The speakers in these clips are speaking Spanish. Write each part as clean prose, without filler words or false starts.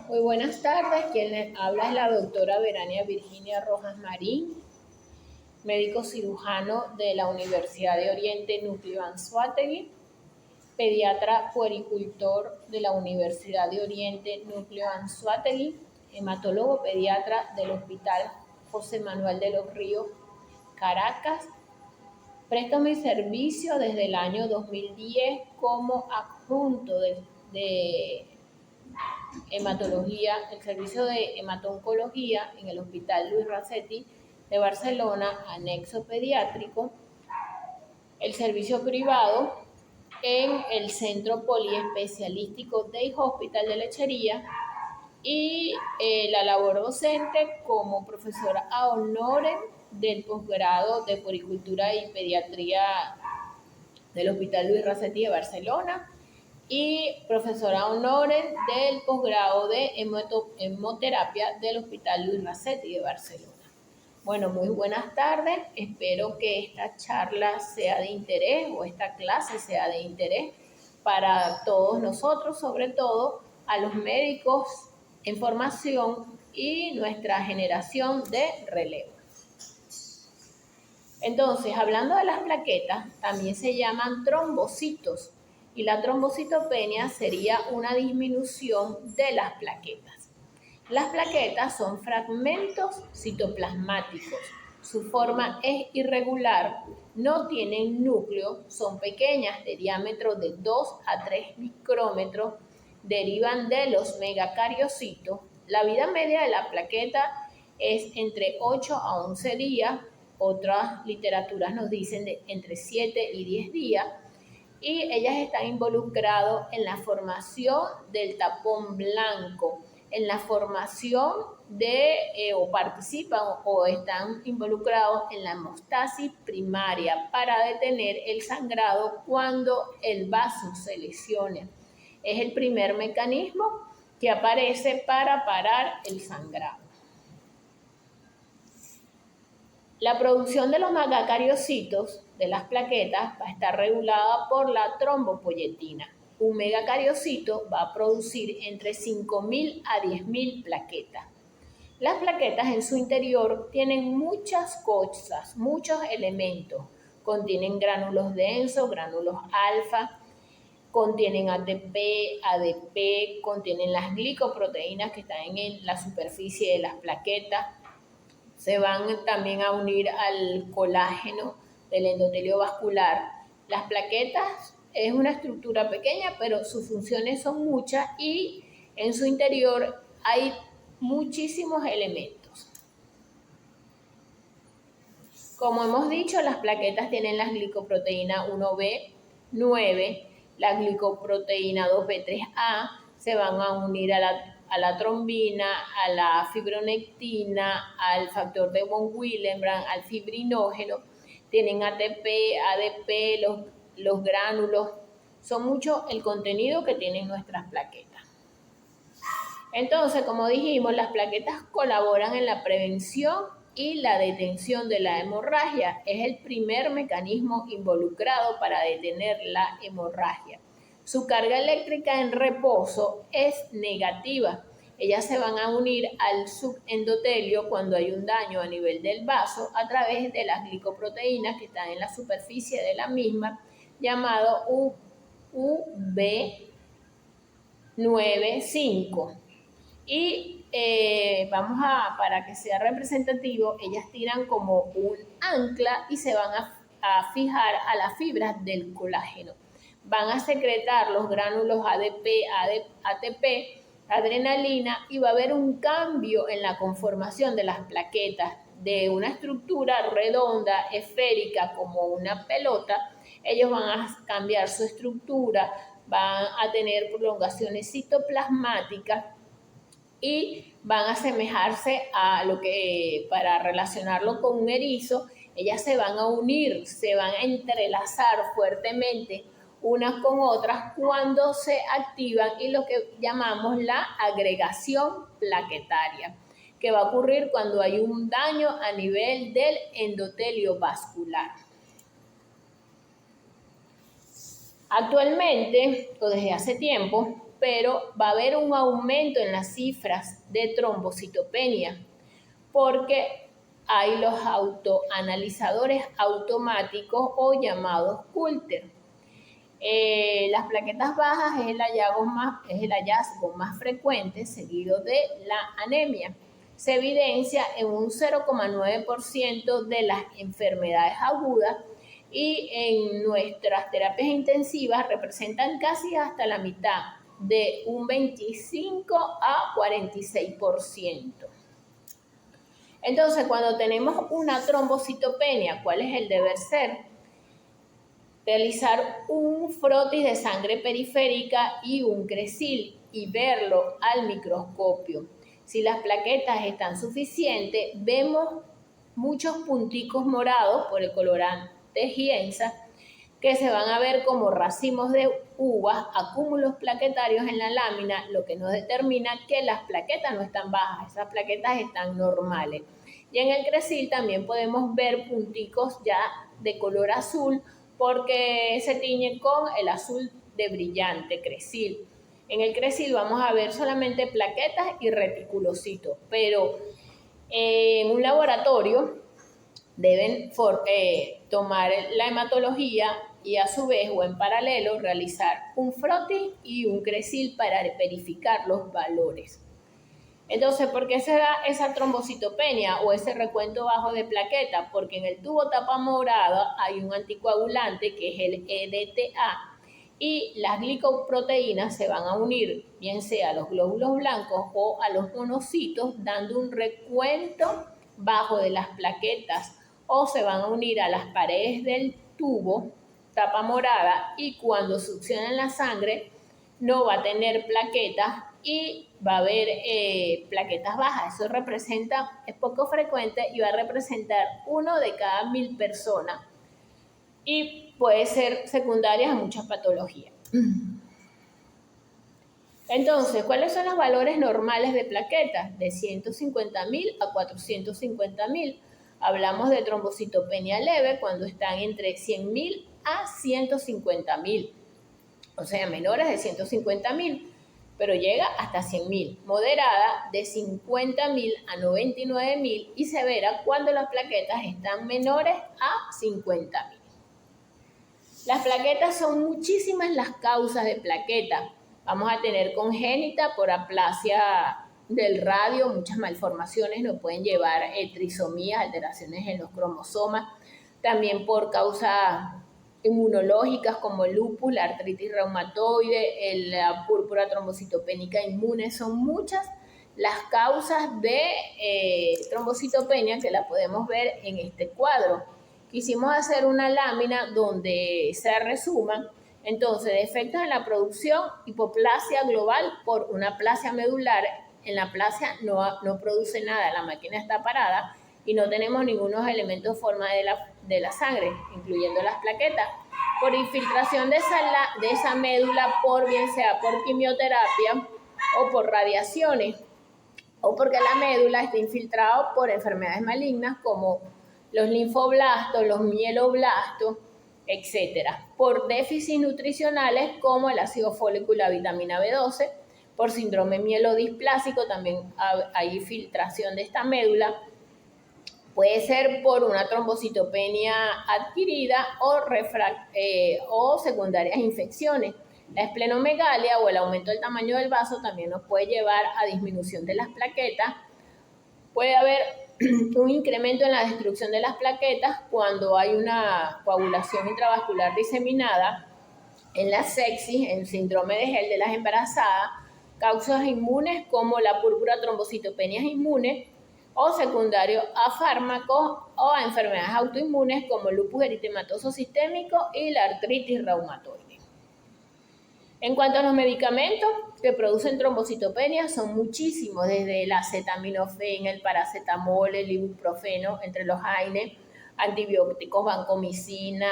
Muy buenas tardes, quien les habla es la doctora Verania Virginia Rojas Marín, médico cirujano de la Universidad de Oriente Núcleo Anzoátegui, pediatra puericultor de la Universidad de Oriente Núcleo Anzoátegui, hematólogo pediatra del Hospital José Manuel de los Ríos, Caracas. Presto mi servicio desde el año 2010 como adjunto de hematología, el servicio de hematoncología en el Hospital Luis Racetti de Barcelona, anexo pediátrico, el servicio privado en el Centro Poliespecialístico Day Hospital de Lechería y la labor docente como profesora a honores del posgrado de puericultura y pediatría del Hospital Luis Racetti de Barcelona y profesora honores del posgrado de hemoterapia del Hospital Luis Racetti de Barcelona. Bueno, muy buenas tardes. Espero que esta charla sea de interés o esta clase sea de interés para todos nosotros, sobre todo a los médicos en formación y nuestra generación de relevo. Entonces, hablando de las plaquetas, también se llaman trombocitos y la trombocitopenia sería una disminución de las plaquetas. Las plaquetas son fragmentos citoplasmáticos. Su forma es irregular, no tienen núcleo, son pequeñas de diámetro de 2 a 3 micrómetros, derivan de los megacariocitos. La vida media de la plaqueta es entre 8 a 11 días, otras literaturas nos dicen de entre 7 y 10 días, y ellas están involucradas en la formación del tapón blanco, en la formación o participan o están involucrados en la hemostasis primaria para detener el sangrado cuando el vaso se lesione. Es el primer mecanismo que aparece para parar el sangrado. La producción de los megacariocitos de las plaquetas va a estar regulada por la trombopoyetina. Un megacariocito va a producir entre 5.000 a 10.000 plaquetas. Las plaquetas en su interior tienen muchas cosas, muchos elementos. Contienen gránulos densos, gránulos alfa, contienen ATP, ADP, contienen las glicoproteínas que están en la superficie de las plaquetas. Se van también a unir al colágeno del endotelio vascular. Las plaquetas es una estructura pequeña, pero sus funciones son muchas y en su interior hay muchísimos elementos. Como hemos dicho, las plaquetas tienen la glicoproteína 1B9, la glicoproteína 2B3A, se van a unir a la trombina, a la fibronectina, al factor de von Willebrand, al fibrinógeno, tienen ATP, ADP, los gránulos, son mucho el contenido que tienen nuestras plaquetas. Entonces, como dijimos, las plaquetas colaboran en la prevención y la detención de la hemorragia. Es el primer mecanismo involucrado para detener la hemorragia. Su carga eléctrica en reposo es negativa. Ellas se van a unir al subendotelio cuando hay un daño a nivel del vaso a través de las glicoproteínas que están en la superficie de la misma, llamado UB95. Y para que sea representativo, ellas tiran como un ancla y se van a fijar a las fibras del colágeno. Van a secretar los gránulos ADP, ATP, adrenalina y va a haber un cambio en la conformación de las plaquetas de una estructura redonda, esférica, como una pelota. Ellos van a cambiar su estructura, van a tener prolongaciones citoplasmáticas y van a asemejarse a lo que, para relacionarlo con un erizo, ellas se van a unir, se van a entrelazar fuertemente unas con otras cuando se activan y lo que llamamos la agregación plaquetaria, que va a ocurrir cuando hay un daño a nivel del endotelio vascular. Actualmente, o desde hace tiempo, pero va a haber un aumento en las cifras de trombocitopenia porque hay los autoanalizadores automáticos o llamados Coulter. Las plaquetas bajas es el hallazgo más frecuente seguido de la anemia. Se evidencia en un 0,9% de las enfermedades agudas y en nuestras terapias intensivas representan casi hasta la mitad, de un 25 a 46%. Entonces, cuando tenemos una trombocitopenia, ¿cuál es el deber ser? Realizar un frotis de sangre periférica y un cresil y verlo al microscopio. Si las plaquetas están suficientes, vemos muchos punticos morados por el colorante gienza que se van a ver como racimos de uvas, acúmulos plaquetarios en la lámina, lo que nos determina que las plaquetas no están bajas, esas plaquetas están normales. Y en el cresil también podemos ver punticos ya de color azul porque se tiñe con el azul de brillante cresil. En el cresil vamos a ver solamente plaquetas y reticulocitos, pero en un laboratorio deben tomar la hematología y a su vez o en paralelo realizar un frotis y un cresil para verificar los valores. Entonces, ¿por qué se da esa trombocitopenia o ese recuento bajo de plaquetas? Porque en el tubo tapa morada hay un anticoagulante que es el EDTA y las glicoproteínas se van a unir, bien sea a los glóbulos blancos o a los monocitos, dando un recuento bajo de las plaquetas, o se van a unir a las paredes del tubo tapa morada y cuando succionan la sangre no va a tener plaquetas y va a haber plaquetas bajas. Eso representa, es poco frecuente y va a representar 1 de cada 1000 personas y puede ser secundaria a muchas patologías. Entonces, ¿cuáles son los valores normales de plaquetas? De 150.000 a 450.000. Hablamos de trombocitopenia leve cuando están entre 100.000 a 150.000, o sea, menores de 150.000, pero llega hasta 100.000. Moderada de 50.000 a 99.000 y severa cuando las plaquetas están menores a 50.000. Las plaquetas son muchísimas las causas de plaqueta. Vamos a tener congénita por aplasia del radio, muchas malformaciones nos pueden llevar trisomías, alteraciones en los cromosomas, también por causas inmunológicas como el lupus, la artritis reumatoide, la púrpura trombocitopénica inmune. Son muchas las causas de trombocitopenia que la podemos ver en este cuadro. Quisimos hacer una lámina donde se resuman entonces defectos en la producción, hipoplasia global por una aplasia medular. En la aplasia no produce nada, la máquina está parada y no tenemos ningunos elementos forma de la sangre, incluyendo las plaquetas. Por infiltración de esa médula, bien sea por quimioterapia o por radiaciones, o porque la médula está infiltrada por enfermedades malignas como los linfoblastos, los mieloblastos, etcétera. Por déficits nutricionales como el ácido fólico y la vitamina B12, por síndrome mielodisplásico también hay filtración de esta médula. Puede ser por una trombocitopenia adquirida o secundarias infecciones. La esplenomegalia o el aumento del tamaño del vaso también nos puede llevar a disminución de las plaquetas. Puede haber un incremento en la destrucción de las plaquetas cuando hay una coagulación intravascular diseminada en la sepsis, en síndrome de Gel de las embarazadas, causas inmunes como la púrpura trombocitopenias inmunes o secundario a fármacos o a enfermedades autoinmunes como el lupus eritematoso sistémico y la artritis reumatoide. En cuanto a los medicamentos que producen trombocitopenia, son muchísimos, desde el acetaminofén, el paracetamol, el ibuprofeno, entre los AINE, antibióticos, vancomicina,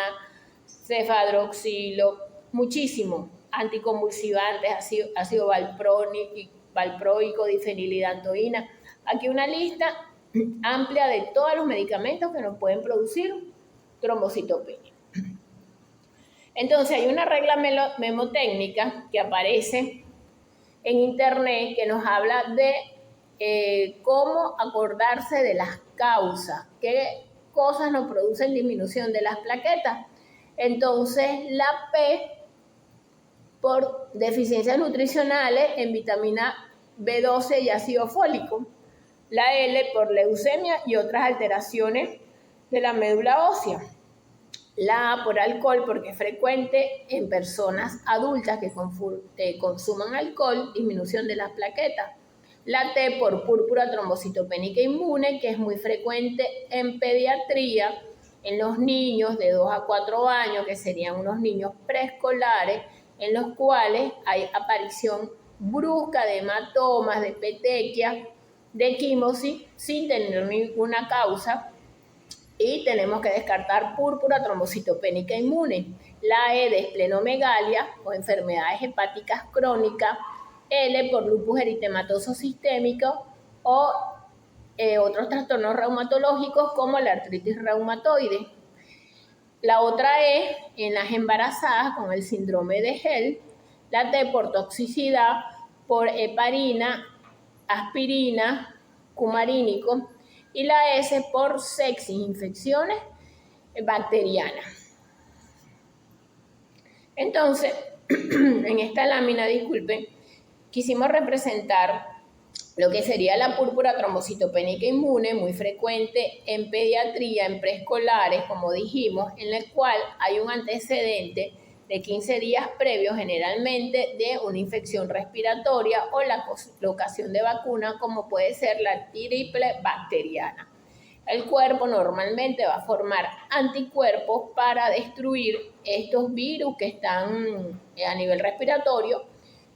cefadroxilo, muchísimo, anticonvulsivantes, ácido valproico, difenilidantoína. Aquí una lista amplia de todos los medicamentos que nos pueden producir trombocitopenia. Entonces hay una regla memotécnica que aparece en internet que nos habla de cómo acordarse de las causas, qué cosas nos producen disminución de las plaquetas. Entonces, la P por deficiencias nutricionales en vitamina B12 y ácido fólico, la L por leucemia y otras alteraciones de la médula ósea, la A por alcohol porque es frecuente en personas adultas que consuman alcohol, disminución de las plaquetas, la T por púrpura trombocitopénica inmune, que es muy frecuente en pediatría, en los niños de 2 a 4 años, que serían unos niños preescolares, en los cuales hay aparición brusca de hematomas, de petequias, de quimosis, sin tener ninguna causa, y tenemos que descartar púrpura trombocitopénica inmune, la E de esplenomegalia o enfermedades hepáticas crónicas, L por lupus eritematoso sistémico o otros trastornos reumatológicos como la artritis reumatoide. La otra E en las embarazadas con el síndrome de Hell, la T por toxicidad, por heparina, aspirina, cumarínico, y la S por sepsis, infecciones bacterianas. Entonces, en esta lámina, disculpen, quisimos representar lo que sería la púrpura trombocitopénica inmune, muy frecuente en pediatría, en preescolares, como dijimos, en el cual hay un antecedente de 15 días previos, generalmente, de una infección respiratoria o la colocación de vacuna, como puede ser la triple bacteriana. El cuerpo normalmente va a formar anticuerpos para destruir estos virus que están a nivel respiratorio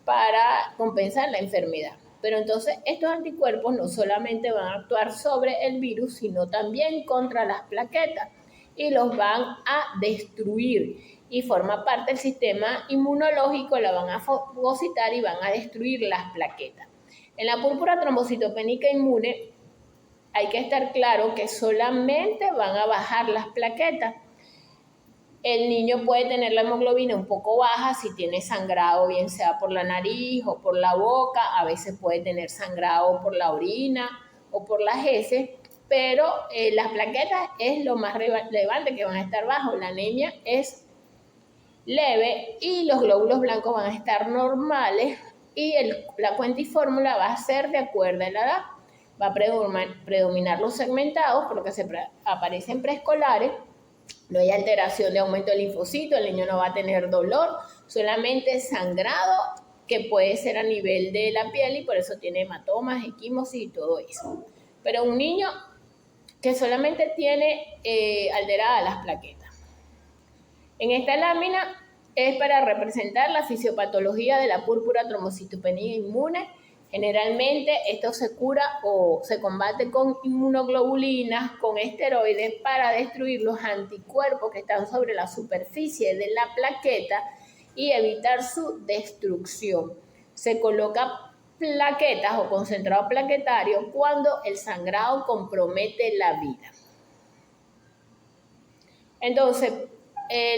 para compensar la enfermedad. Pero entonces estos anticuerpos no solamente van a actuar sobre el virus, sino también contra las plaquetas y los van a destruir y forma parte del sistema inmunológico, la van a fagocitar y van a destruir las plaquetas. En la púrpura trombocitopénica inmune hay que estar claro que solamente van a bajar las plaquetas. El niño puede tener la hemoglobina un poco baja si tiene sangrado, bien sea por la nariz o por la boca, a veces puede tener sangrado por la orina o por las heces, pero las plaquetas es lo más relevante que van a estar bajo. La anemia es leve y los glóbulos blancos van a estar normales y la cuenta y fórmula va a ser de acuerdo a la edad. Va a predominar los segmentados, por lo que aparecen preescolares. No hay alteración de aumento del linfocito, el niño no va a tener dolor, solamente sangrado que puede ser a nivel de la piel y por eso tiene hematomas, equimosis y todo eso. Pero un niño que solamente tiene alteradas las plaquetas. En esta lámina es para representar la fisiopatología de la púrpura trombocitopénica inmune. Generalmente esto se cura o se combate con inmunoglobulinas, con esteroides para destruir los anticuerpos que están sobre la superficie de la plaqueta y evitar su destrucción. Se coloca plaquetas o concentrado plaquetario cuando el sangrado compromete la vida. Entonces,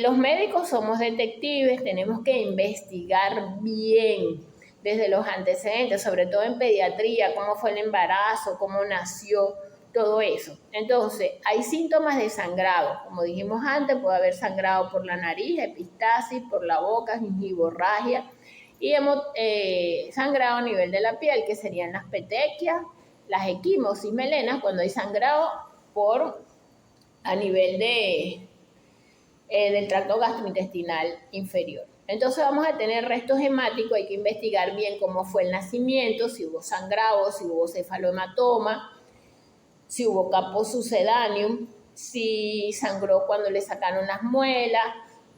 los médicos somos detectives, tenemos que investigar bien desde los antecedentes, sobre todo en pediatría, cómo fue el embarazo, cómo nació, todo eso. Entonces, hay síntomas de sangrado. Como dijimos antes, puede haber sangrado por la nariz, epistasis, por la boca, gingivorragia, y sangrado a nivel de la piel, que serían las petequias, las equimosis, melenas, cuando hay sangrado a nivel del tracto gastrointestinal inferior. Entonces vamos a tener restos hemáticos, hay que investigar bien cómo fue el nacimiento, si hubo sangrado, si hubo cefalohematoma, si hubo capo sucedáneo, si sangró cuando le sacaron las muelas,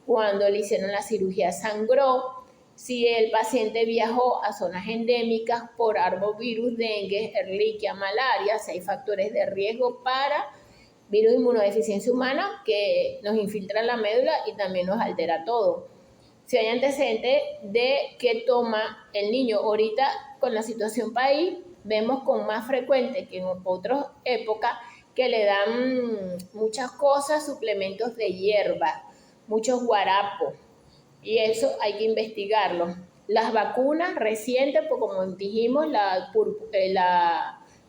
cuando le hicieron la cirugía sangró, si el paciente viajó a zonas endémicas por arbovirus, dengue, ehrlichia, malaria, si hay factores de riesgo para virus de inmunodeficiencia humana que nos infiltra en la médula y también nos altera todo. Si hay antecedentes de que toma el niño ahorita con la situación país, vemos con más frecuente que en otras épocas que le dan muchas cosas, suplementos de hierba, muchos guarapos, y eso hay que investigarlo. las vacunas recientes, pues como dijimos, la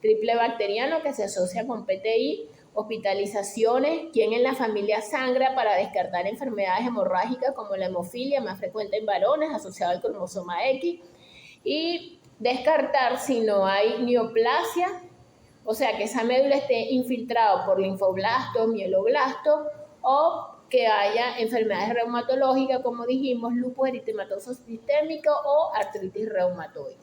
triple bacteriano que se asocia con PTI, hospitalizaciones, quién en la familia sangra para descartar enfermedades hemorrágicas como la hemofilia, más frecuente en varones, asociada al cromosoma X, y descartar si no hay neoplasia, o sea que esa médula esté infiltrada por linfoblastos, mieloblastos, o que haya enfermedades reumatológicas, como dijimos, lupus eritematoso sistémico o artritis reumatoide.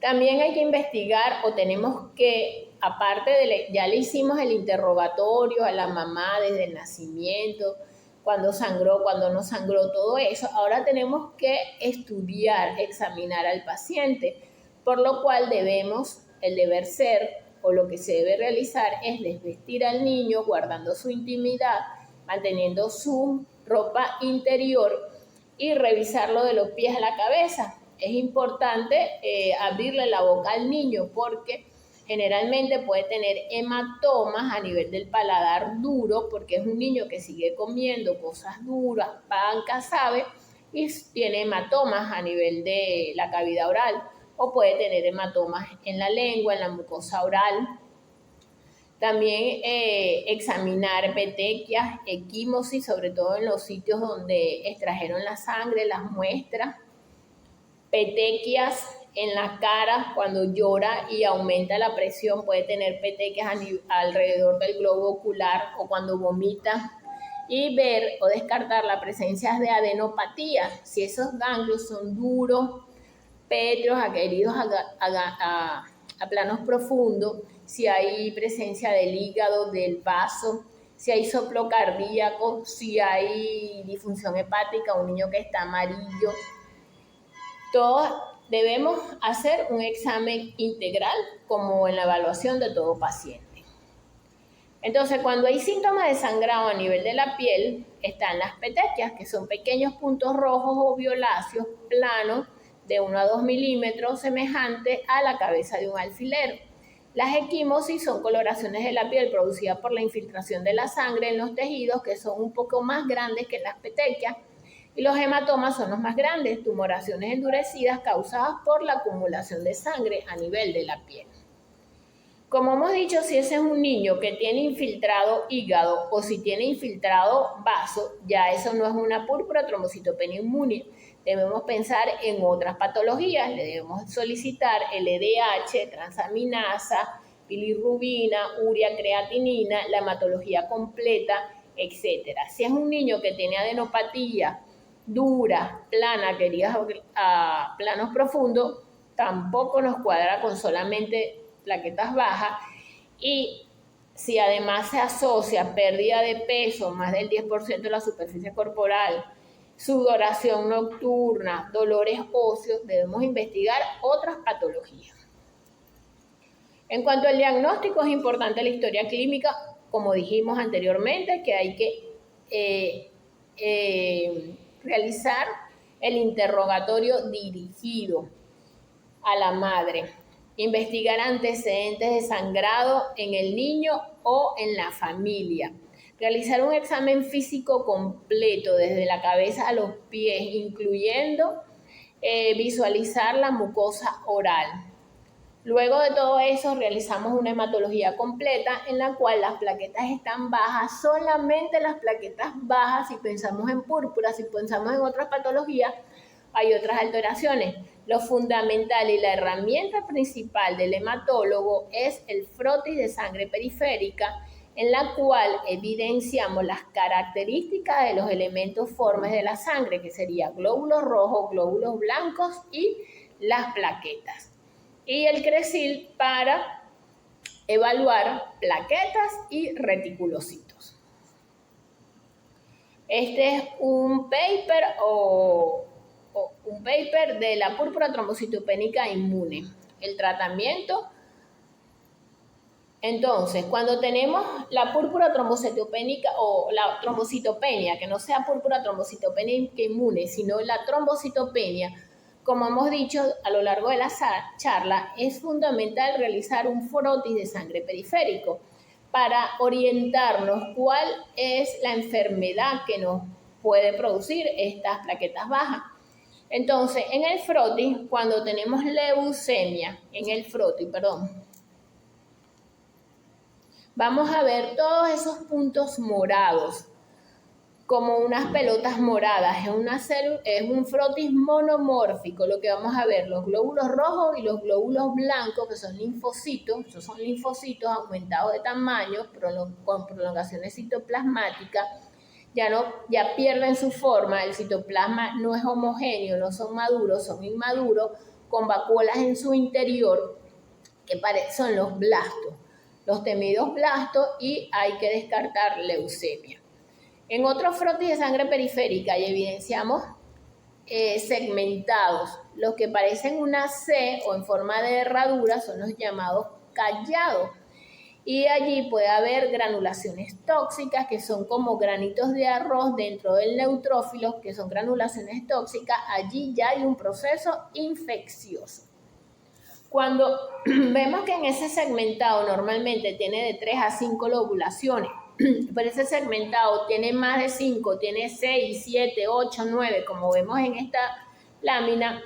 También hay que investigar, o tenemos que, aparte ya le hicimos el interrogatorio a la mamá desde el nacimiento, cuando sangró, cuando no sangró, todo eso, ahora tenemos que estudiar, examinar al paciente, por lo cual el deber ser, o lo que se debe realizar es desvestir al niño guardando su intimidad, manteniendo su ropa interior y revisarlo de los pies a la cabeza. Es importante abrirle la boca al niño porque generalmente puede tener hematomas a nivel del paladar duro porque es un niño que sigue comiendo cosas duras, pan, casabe, y tiene hematomas a nivel de la cavidad oral o puede tener hematomas en la lengua, en la mucosa oral. También examinar petequias, equimosis, sobre todo en los sitios donde extrajeron la sangre, las muestras. Petequias en la cara, cuando llora y aumenta la presión, puede tener petequias alrededor del globo ocular o cuando vomita. Y ver o descartar la presencia de adenopatía, si esos ganglios son duros, pétreos, adheridos a planos profundos, si hay presencia del hígado, del vaso, si hay soplo cardíaco, si hay disfunción hepática, un niño que está amarillo. Todos debemos hacer un examen integral como en la evaluación de todo paciente. Entonces, cuando hay síntomas de sangrado a nivel de la piel, están las petequias, que son pequeños puntos rojos o violáceos planos de 1 a 2 milímetros, semejantes a la cabeza de un alfiler. Las equimosis son coloraciones de la piel producidas por la infiltración de la sangre en los tejidos, que son un poco más grandes que las petequias, y los hematomas son los más grandes, tumoraciones endurecidas causadas por la acumulación de sangre a nivel de la piel. Como hemos dicho, si ese es un niño que tiene infiltrado hígado o si tiene infiltrado vaso, ya eso no es una púrpura trombocitopenia inmune. Debemos pensar en otras patologías, le debemos solicitar LDH, transaminasa, bilirrubina, urea, creatinina, la hematología completa, etc. Si es un niño que tiene adenopatía dura, plana, queridas a planos profundos, tampoco nos cuadra con solamente plaquetas bajas, y si además se asocia pérdida de peso, más del 10% de la superficie corporal, sudoración nocturna, dolores óseos, debemos investigar otras patologías. En cuanto al diagnóstico, es importante la historia clínica, como dijimos anteriormente, que hay que realizar el interrogatorio dirigido a la madre. Investigar antecedentes de sangrado en el niño o en la familia. Realizar un examen físico completo desde la cabeza a los pies, incluyendo visualizar la mucosa oral. Luego de todo eso, realizamos una hematología completa en la cual las plaquetas están bajas, solamente las plaquetas bajas. Si pensamos en púrpura, si pensamos en otras patologías, hay otras alteraciones. Lo fundamental y la herramienta principal del hematólogo es el frotis de sangre periférica, en la cual evidenciamos las características de los elementos formes de la sangre, que serían glóbulos rojos, glóbulos blancos y las plaquetas. Y el CRECIL para evaluar plaquetas y reticulocitos. Este es un paper de la púrpura trombocitopénica inmune. El tratamiento. Entonces, cuando tenemos la púrpura trombocitopénica o la trombocitopenia, que no sea púrpura trombocitopénica inmune, sino la trombocitopenia, como hemos dicho a lo largo de la charla, es fundamental realizar un frotis de sangre periférico para orientarnos cuál es la enfermedad que nos puede producir estas plaquetas bajas. Entonces, en el frotis, cuando tenemos leucemia, en el frotis, perdón, vamos a ver todos esos puntos morados, como unas pelotas moradas. Es un frotis monomórfico. Lo que vamos a ver, los glóbulos rojos y los glóbulos blancos, que son linfocitos. Esos son linfocitos aumentados de tamaño, con prolongaciones citoplasmáticas. Ya pierden su forma. El citoplasma no es homogéneo, no son maduros, son inmaduros, con vacuolas en su interior, que son los blastos, los temidos blastos, y hay que descartar leucemia. En otros frotis de sangre periférica y evidenciamos segmentados. Los que parecen una C o en forma de herradura son los llamados callados. Y allí puede haber granulaciones tóxicas, que son como granitos de arroz dentro del neutrófilo, que son granulaciones tóxicas. Allí ya hay un proceso infeccioso. Cuando vemos que en ese segmentado normalmente tiene de 3 a 5 lobulaciones, pero ese segmentado tiene más de 5, tiene 6, 7, 8, 9, como vemos en esta lámina,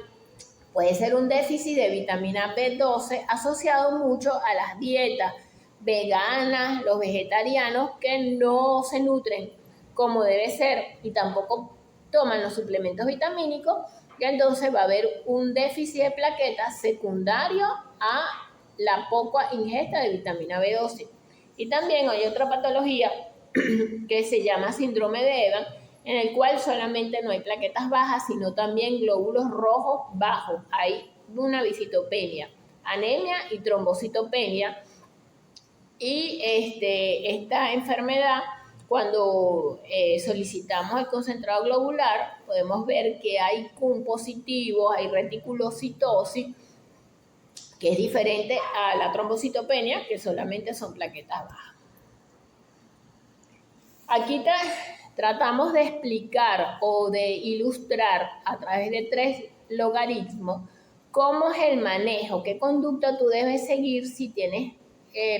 puede ser un déficit de vitamina B12 asociado mucho a las dietas veganas, los vegetarianos que no se nutren como debe ser y tampoco toman los suplementos vitamínicos, y entonces va a haber un déficit de plaquetas secundario a la poca ingesta de vitamina B12. Y también hay otra patología que se llama síndrome de Evan, en el cual solamente no hay plaquetas bajas, sino también glóbulos rojos bajos. Hay una visitopenia, anemia y trombocitopenia. Y esta enfermedad, cuando solicitamos el concentrado globular, podemos ver que hay CUM positivos, hay reticulocitosis, que es diferente a la trombocitopenia, que solamente son plaquetas bajas. Aquí tratamos de explicar o de ilustrar a través de 3 logaritmos cómo es el manejo, qué conducta tú debes seguir si tienes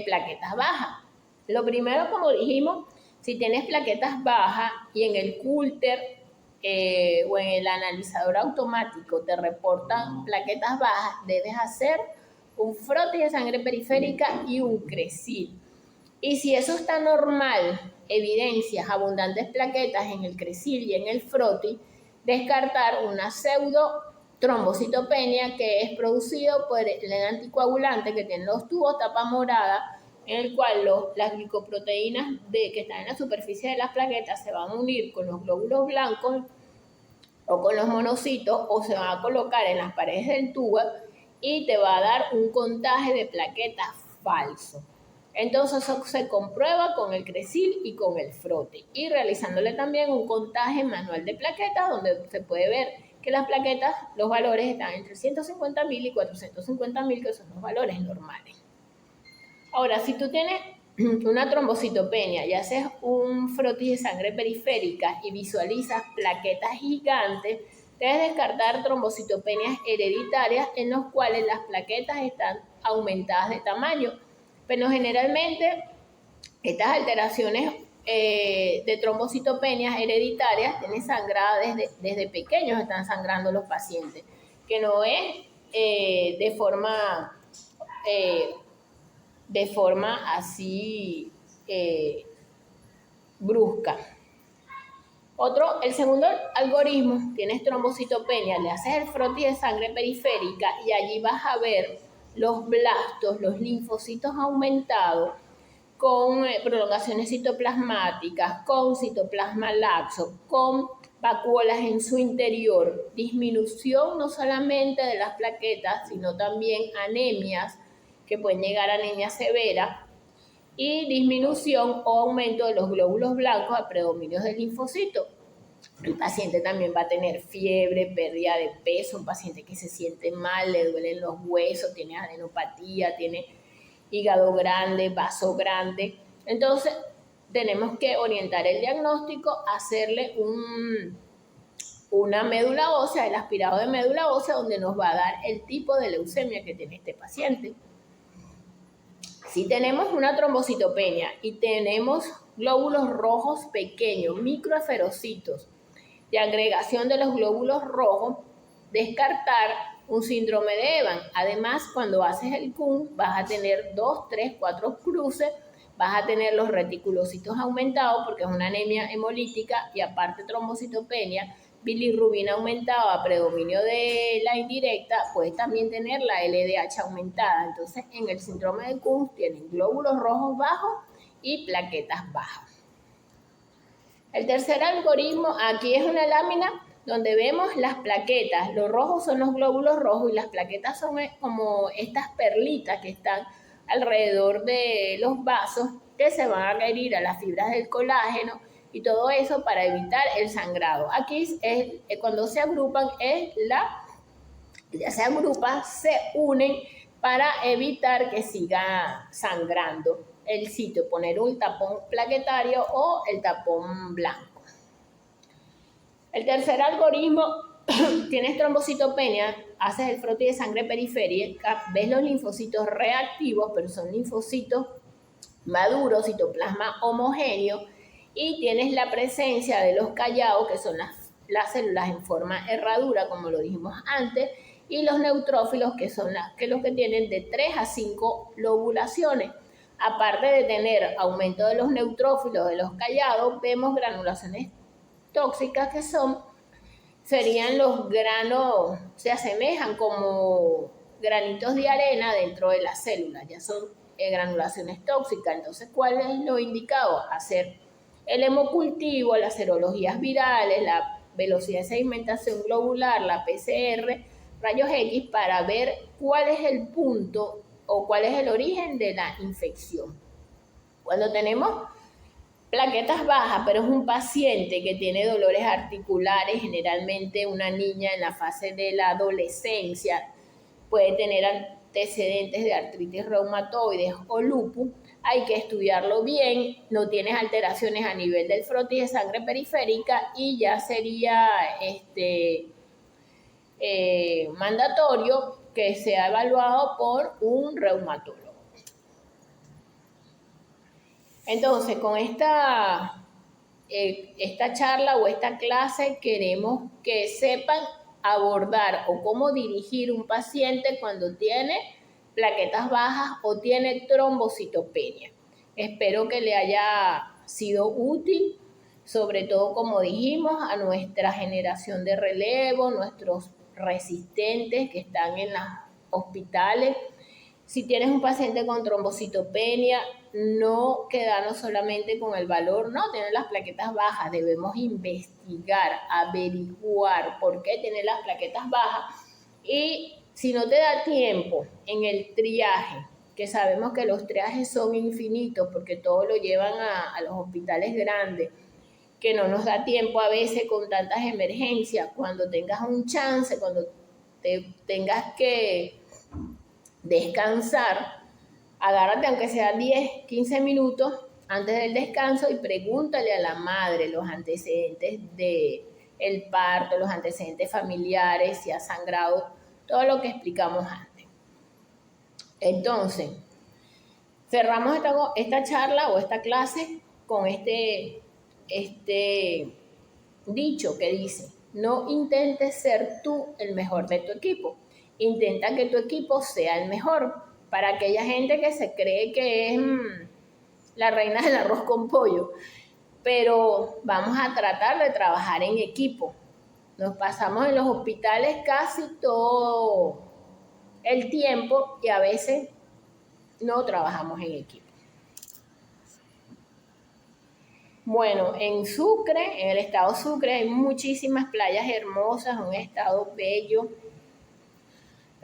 plaquetas bajas. Lo primero, como dijimos, si tienes plaquetas bajas y en el cúlter o en el analizador automático te reportan plaquetas bajas, debes hacer un frotis de sangre periférica y un CRECIL. Y si eso está normal, evidencias abundantes plaquetas en el CRECIL y en el frotis, descartar una pseudo trombocitopenia, que es producido por el anticoagulante que tiene los tubos tapa morada, en el cual las glicoproteínas que están en la superficie de las plaquetas se van a unir con los glóbulos blancos o con los monocitos, o se van a colocar en las paredes del tubo y te va a dar un contagio de plaquetas falso. Entonces eso se comprueba con el CRECIL y con el frotis, y realizándole también un contagio manual de plaquetas, donde se puede ver que las plaquetas, los valores están entre 150.000 y 450.000, que son los valores normales. Ahora, si tú tienes una trombocitopenia y haces un frotis de sangre periférica y visualizas plaquetas gigantes, debes descartar trombocitopenias hereditarias en los cuales las plaquetas están aumentadas de tamaño. Pero generalmente estas alteraciones de trombocitopenias hereditarias tienen sangrado desde pequeños, están sangrando los pacientes, que no es de forma así brusca. El segundo algoritmo, tienes trombocitopenia, le haces el frotis de sangre periférica y allí vas a ver los blastos, los linfocitos aumentados, con prolongaciones citoplasmáticas, con citoplasma laxo, con vacuolas en su interior, disminución no solamente de las plaquetas, sino también anemias, que pueden llegar a anemia severa, y disminución o aumento de los glóbulos blancos a predominio del linfocito. El paciente también va a tener fiebre, pérdida de peso, un paciente que se siente mal, le duelen los huesos, tiene adenopatía, tiene hígado grande, vaso grande. Entonces, tenemos que orientar el diagnóstico, hacerle una médula ósea, el aspirado de médula ósea, donde nos va a dar el tipo de leucemia que tiene este paciente. Si tenemos una trombocitopenia y tenemos glóbulos rojos pequeños, microesferocitos, de agregación de los glóbulos rojos, descartar un síndrome de Evans. Además, cuando haces el CUM, vas a tener 2, 3, 4 cruces, vas a tener los reticulocitos aumentados porque es una anemia hemolítica y aparte trombocitopenia, bilirrubina aumentada, predominio de la indirecta, puedes también tener la LDH aumentada. Entonces, en el síndrome de Kuhn tienen glóbulos rojos bajos y plaquetas bajas. El tercer algoritmo, aquí es una lámina donde vemos las plaquetas. Los rojos son los glóbulos rojos y las plaquetas son como estas perlitas que están alrededor de los vasos que se van a adherir a las fibras del colágeno y todo eso para evitar el sangrado. Aquí es cuando se agrupan, se unen para evitar que siga sangrando el sitio, poner un tapón plaquetario o el tapón blanco. El tercer algoritmo, tienes trombocitopenia, haces el frote de sangre periférica, ves los linfocitos reactivos, pero son linfocitos maduros, citoplasma homogéneo, y tienes la presencia de los callados, que son las células en forma herradura, como lo dijimos antes, y los neutrófilos, que son los que tienen de 3 a 5 lobulaciones. Aparte de tener aumento de los neutrófilos, de los callados, vemos granulaciones tóxicas que serían los granos, se asemejan como granitos de arena dentro de la célula, ya son granulaciones tóxicas. Entonces, ¿cuál es lo indicado? Hacer el hemocultivo, las serologías virales, la velocidad de sedimentación globular, la PCR, rayos X, para ver cuál es el punto o cuál es el origen de la infección. Cuando tenemos plaquetas bajas, pero es un paciente que tiene dolores articulares, generalmente una niña en la fase de la adolescencia, puede tener antecedentes de artritis reumatoide o lupus, hay que estudiarlo bien, no tienes alteraciones a nivel del frotis de sangre periférica y ya sería mandatorio que sea evaluado por un reumatólogo. Entonces, con esta charla o esta clase queremos que sepan abordar o cómo dirigir un paciente cuando tiene plaquetas bajas o tiene trombocitopenia. Espero que le haya sido útil, sobre todo, como dijimos, a nuestra generación de relevo, nuestros resistentes que están en los hospitales. Si tienes un paciente con trombocitopenia, no quedarnos solamente con el valor, no, tiene las plaquetas bajas, debemos investigar, averiguar por qué tiene las plaquetas bajas. Y si no te da tiempo en el triaje, que sabemos que los triajes son infinitos porque todo lo llevan a los hospitales grandes, que no nos da tiempo a veces con tantas emergencias, cuando tengas un chance, cuando tengas que descansar, agárrate aunque sea 10, 15 minutos antes del descanso y pregúntale a la madre los antecedentes del parto, los antecedentes familiares, si ha sangrado, todo lo que explicamos antes. Entonces, cerramos esta charla o esta clase con este dicho que dice: no intentes ser tú el mejor de tu equipo, intenta que tu equipo sea el mejor. Para aquella gente que se cree que es la reina del arroz con pollo, pero vamos a tratar de trabajar en equipo. Nos pasamos en los hospitales casi todo el tiempo y a veces no trabajamos en equipo. Bueno, en Sucre, en el estado Sucre, hay muchísimas playas hermosas, un estado bello,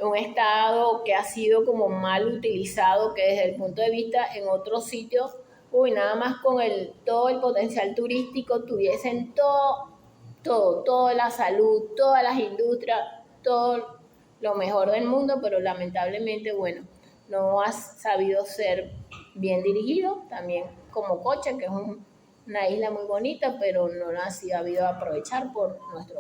un estado que ha sido como mal utilizado, que desde el punto de vista en otros sitios, nada más con todo el potencial turístico, tuviesen toda la salud, todas las industrias, todo lo mejor del mundo, pero lamentablemente, no ha sabido ser bien dirigido, también como Coche, que es una isla muy bonita, pero no la ha sabido aprovechar por nuestro